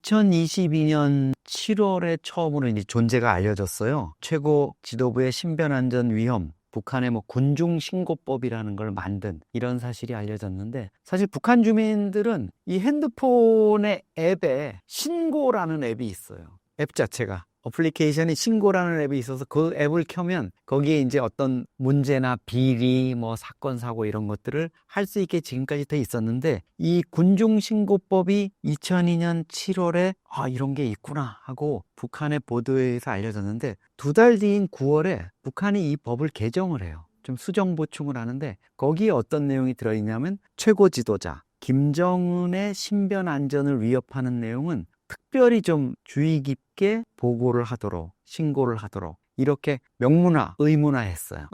2022년 7월에 처음으로 이제 존재가 알려졌어요. 최고 지도부의 신변안전 위험, 북한의 군중신고법이라는 걸 만든 이런 사실이 알려졌는데, 사실 북한 주민들은 이 핸드폰의 앱에 신고라는 앱이 있어요. 앱 자체가 어플리케이션이 신고라는 앱이 있어서 그 앱을 켜면 거기에 이제 어떤 문제나 비리, 사건, 사고 이런 것들을 할 수 있게 지금까지 돼 있었는데, 이 군중신고법이 2002년 7월에 이런 게 있구나 하고 북한의 보도에 의해서 알려졌는데, 2달 뒤인 9월에 북한이 이 법을 개정을 해요. 좀 수정 보충을 하는데, 거기에 어떤 내용이 들어있냐면 최고 지도자 김정은의 신변 안전을 위협하는 내용은 특별히 좀 주의 깊게 보고를 하도록, 신고를 하도록 이렇게 의무화했어요.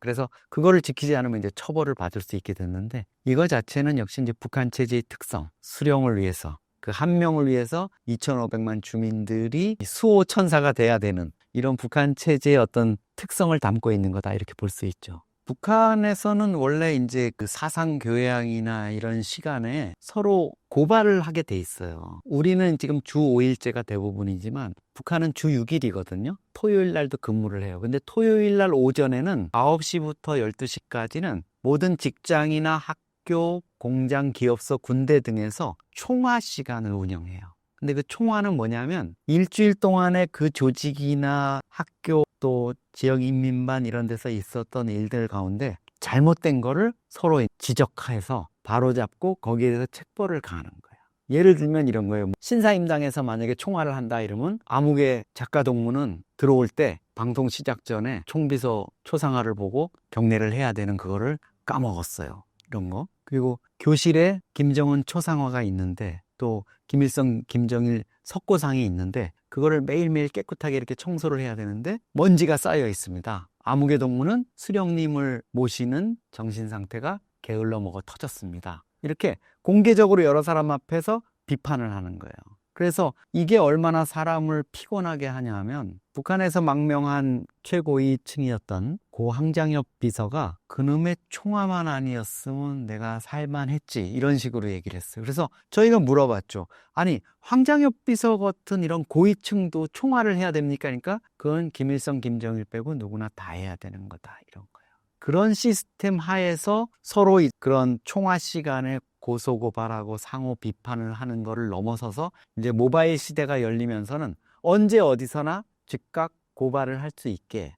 그래서 그거를 지키지 않으면 이제 처벌을 받을 수 있게 됐는데, 이거 자체는 역시 이제 북한 체제의 특성, 수령을 위해서, 그 한 명을 위해서 2,500만 주민들이 수호천사가 돼야 되는 이런 북한 체제의 어떤 특성을 담고 있는 거다, 이렇게 볼 수 있죠. 북한에서는 원래 이제 그 사상 교양이나 이런 시간에 서로 고발을 하게 돼 있어요. 우리는 지금 주 5일제가 대부분이지만 북한은 주 6일이거든요. 토요일 날도 근무를 해요. 근데 토요일 날 오전에는 9시부터 12시까지는 모든 직장이나 학교, 공장, 기업소, 군대 등에서 총화 시간을 운영해요. 근데 그 총화는 뭐냐면 일주일 동안에 그 조직이나 학교 또 지역 인민반 이런 데서 있었던 일들 가운데 잘못된 거를 서로 지적해서 바로잡고 거기에 대해서 책벌을 가하는 거예요. 예를 들면 이런 거예요. 신사임당에서 만약에 총화를 한다 이러면 아무개 작가 동무는 들어올 때 방송 시작 전에 총비서 초상화를 보고 경례를 해야 되는 그거를 까먹었어요. 이런 거. 그리고 교실에 김정은 초상화가 있는데 또 김일성, 김정일 석고상이 있는데 그거를 매일매일 깨끗하게 이렇게 청소를 해야 되는데 먼지가 쌓여 있습니다. 아무개 동무는 수령님을 모시는 정신 상태가 게을러 먹어 터졌습니다. 이렇게 공개적으로 여러 사람 앞에서 비판을 하는 거예요. 그래서 이게 얼마나 사람을 피곤하게 하냐면, 북한에서 망명한 최고위층이었던 고 황장엽 비서가 그놈의 총화만 아니었으면 내가 살만했지, 이런 식으로 얘기를 했어요. 그래서 저희가 물어봤죠. 아니, 황장엽 비서 같은 이런 고위층도 총화를 해야 됩니까? 그러니까 그건 김일성, 김정일 빼고 누구나 다 해야 되는 거다, 이런 거예요. 그런 시스템 하에서 서로 그런 총화 시간에 고소고발하고 상호 비판을 하는 거를 넘어서서 이제 모바일 시대가 열리면서는 언제 어디서나 즉각 고발을 할 수 있게,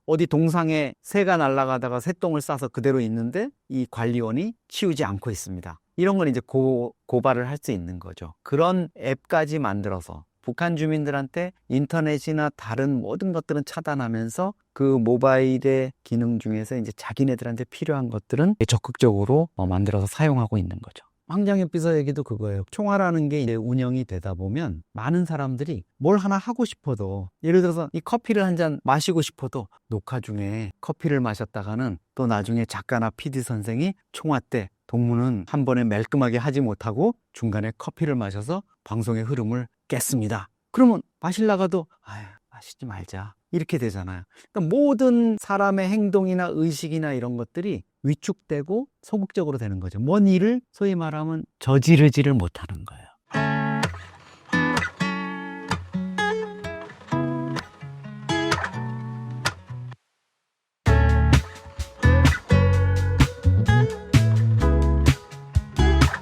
어디 동상에 새가 날아가다가 새똥을 싸서 그대로 있는데 이 관리원이 치우지 않고 있습니다. 이런 건 이제 고발을 할 수 있는 거죠. 그런 앱까지 만들어서 북한 주민들한테 인터넷이나 다른 모든 것들은 차단하면서 그 모바일의 기능 중에서 이제 자기네들한테 필요한 것들은 적극적으로 만들어서 사용하고 있는 거죠. 황장엽 비서 얘기도 그거예요. 총화라는 게 이제 운영이 되다 보면 많은 사람들이 뭘 하나 하고 싶어도, 예를 들어서 이 커피를 한 잔 마시고 싶어도 녹화 중에 커피를 마셨다가는 또 나중에 작가나 PD 선생이 총화 때 동무는 한 번에 말끔하게 하지 못하고 중간에 커피를 마셔서 방송의 흐름을 깼습니다. 그러면 마시려가도 마시지 말자, 이렇게 되잖아요. 그러니까 모든 사람의 행동이나 의식이나 이런 것들이 위축되고 소극적으로 되는 거죠. 뭔 일을 소위 말하면 저지르지를 못하는 거예요.